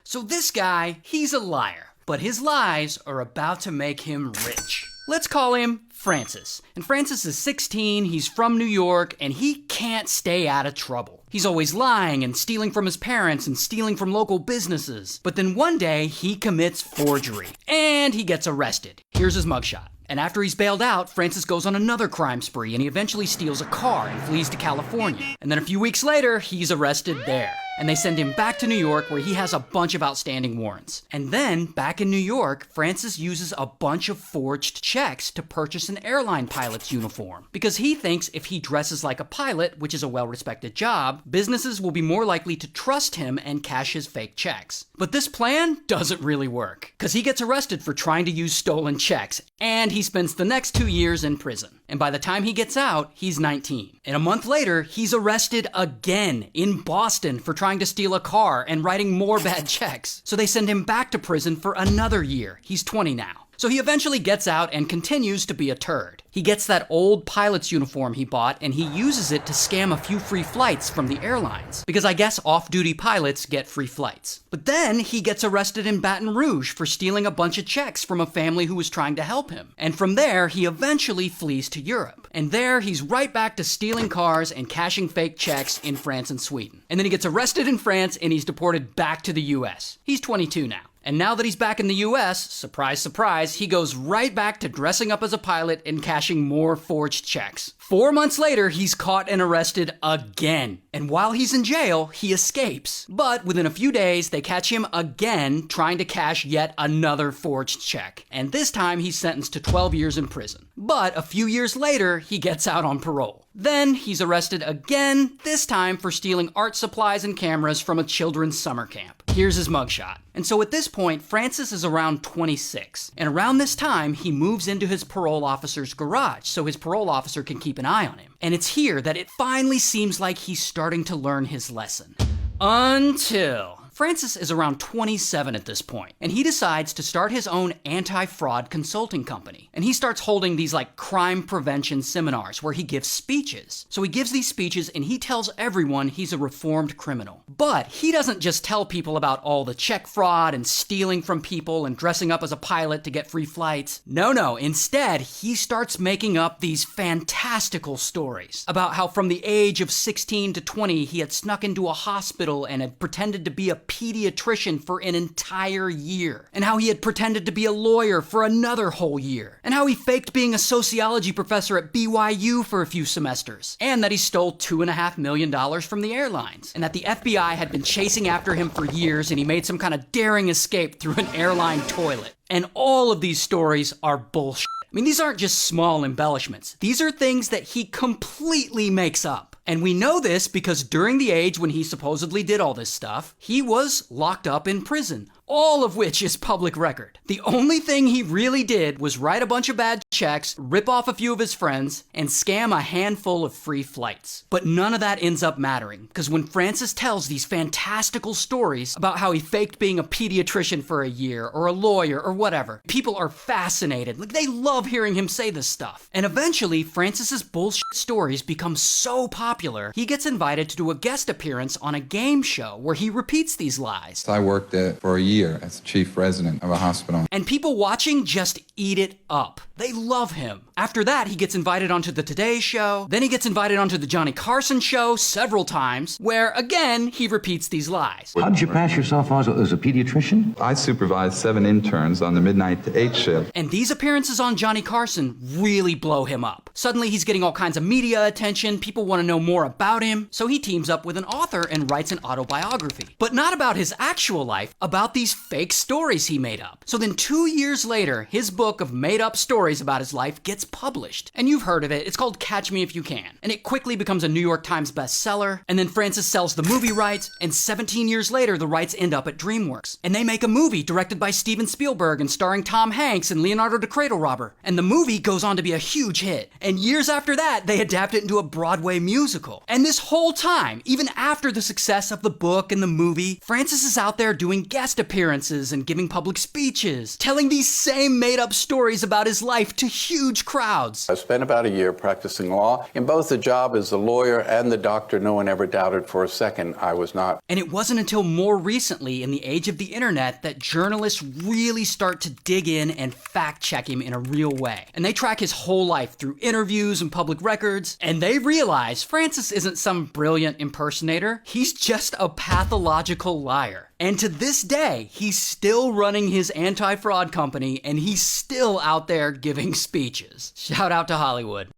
So this guy, he's a liar, but his lies are about to make him rich. Let's call him Francis. And Francis is 16, he's from New York, and he can't stay out of trouble. He's always lying and stealing from his parents and stealing from local businesses. But then one day, he commits forgery, and he gets arrested. Here's his mugshot. And after he's bailed out, Francis goes on another crime spree, and he eventually steals a car and flees to California. And then a few weeks later, he's arrested there. And they send him back to New York, where he has a bunch of outstanding warrants. And then, back in New York, Francis uses a bunch of forged checks to purchase an airline pilot's uniform. Because he thinks if he dresses like a pilot, which is a well-respected job, businesses will be more likely to trust him and cash his fake checks. But this plan doesn't really work, because he gets arrested for trying to use stolen checks, and he spends the next 2 years in prison. And by the time he gets out, he's 19. And a month later, he's arrested again in Boston for trying to steal a car and writing more bad checks. So they send him back to prison for another year. He's 20 now. So he eventually gets out and continues to be a turd. He gets that old pilot's uniform he bought, and he uses it to scam a few free flights from the airlines. Because I guess off-duty pilots get free flights. But then he gets arrested in Baton Rouge for stealing a bunch of checks from a family who was trying to help him. And from there, he eventually flees to Europe. And there, he's right back to stealing cars and cashing fake checks in France and Sweden. And then he gets arrested in France, and he's deported back to the US. He's 22 now. And now that he's back in the US, surprise, surprise, he goes right back to dressing up as a pilot and cashing more forged checks. 4 months later, he's caught and arrested again. And while he's in jail, he escapes. But within a few days, they catch him again trying to cash yet another forged check. And this time, he's sentenced to 12 years in prison. But a few years later, he gets out on parole. Then he's arrested again, this time for stealing art supplies and cameras from a children's summer camp. Here's his mugshot. And so at this point, Francis is around 26. And around this time, he moves into his parole officer's garage so his parole officer can keep an eye on him. And it's here that it finally seems like he's starting to learn his lesson. Until Francis is around 27 at this point, and he decides to start his own anti-fraud consulting company. And he starts holding these like crime prevention seminars where he gives speeches. So he gives these speeches and he tells everyone he's a reformed criminal. But he doesn't just tell people about all the check fraud and stealing from people and dressing up as a pilot to get free flights. No. Instead, he starts making up these fantastical stories about how from the age of 16 to 20, he had snuck into a hospital and had pretended to be a pediatrician for an entire year, and how he had pretended to be a lawyer for another whole year, and how he faked being a sociology professor at BYU for a few semesters, and that he stole $2.5 million from the airlines, and that the FBI had been chasing after him for years and he made some kind of daring escape through an airline toilet. And all of these stories are bullshit. I mean, these aren't just small embellishments. These are things that he completely makes up. And we know this because during the age when he supposedly did all this stuff, he was locked up in prison. All of which is public record. The only thing he really did was write a bunch of bad checks, rip off a few of his friends, and scam a handful of free flights. But none of that ends up mattering, because when Francis tells these fantastical stories about how he faked being a pediatrician for a year, or a lawyer, or whatever, people are fascinated. Like, they love hearing him say this stuff. And eventually, Francis's bullshit stories become so popular, he gets invited to do a guest appearance on a game show where he repeats these lies. I worked for a year as chief resident of a hospital. And people watching just eat it up. They love him. After that, he gets invited onto the Today Show. Then he gets invited onto the Johnny Carson Show several times, where, again, he repeats these lies. How did you pass yourself as a pediatrician? I supervised 7 interns on the midnight to 8 shift. And these appearances on Johnny Carson really blow him up. Suddenly, he's getting all kinds of media attention. People want to know more about him. So he teams up with an author and writes an autobiography. But not about his actual life, about these fake stories he made up. So then 2 years later, his book of made-up stories about his life gets published. And you've heard of it. It's called Catch Me If You Can. And it quickly becomes a New York Times bestseller. And then Francis sells the movie rights. And 17 years later, the rights end up at DreamWorks. And they make a movie directed by Steven Spielberg and starring Tom Hanks and Leonardo DiCaprio. And the movie goes on to be a huge hit. And years after that, they adapted it into a Broadway musical. And this whole time, even after the success of the book and the movie, Francis is out there doing guest appearances and giving public speeches, telling these same made-up stories about his life to huge crowds. I spent about a year practicing law. In both the job as the lawyer and the doctor, no one ever doubted for a second I was not. And it wasn't until more recently, in the age of the internet, that journalists really start to dig in and fact-check him in a real way. And they track his whole life through interviews and public records, and they realize Francis isn't some brilliant impersonator. He's just a pathological liar. And to this day, he's still running his anti-fraud company, and he's still out there giving speeches. Shout out to Hollywood.